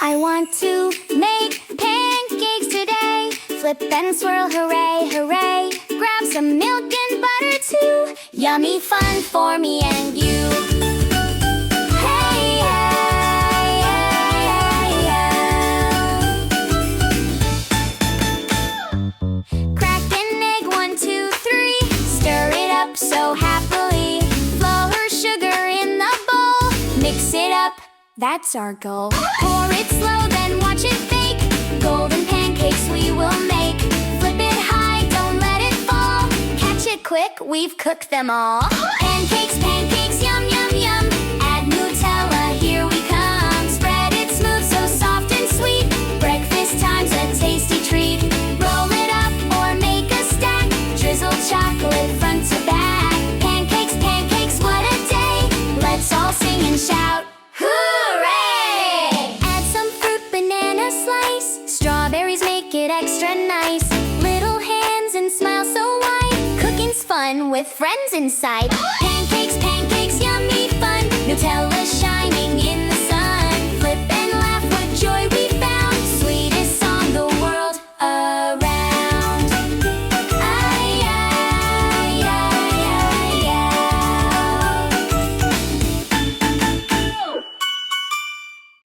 I want to make pancakes today. Flip and swirl, hooray, hooray. Grab some milk and butter too. Yummy fun for me and you. Hey, hey, hey, hey. Crack an egg, 1, 2, 3. Stir it up so happily. Flour, sugar in the bowl. Mix it up, that's our goal. Pour it slow, then watch it bake. Golden pancakes we will make. Flip it high, don't let it fall. Catch it quick, we've cooked them all. Pancakes, pancakes, yum, yum, yum. Add Nutella, here we come. Spread it smooth, so soft and sweet. Breakfast time's a tasty treat. Roll it up or make a stack. Drizzle chocolate front to back. Pancakes, pancakes, what a day. Let's all sing and shout. Strawberries make it extra nice. Little hands and smile so wide. Cooking's fun with friends inside. Pancakes, pancakes, yummy fun. Nutella shine.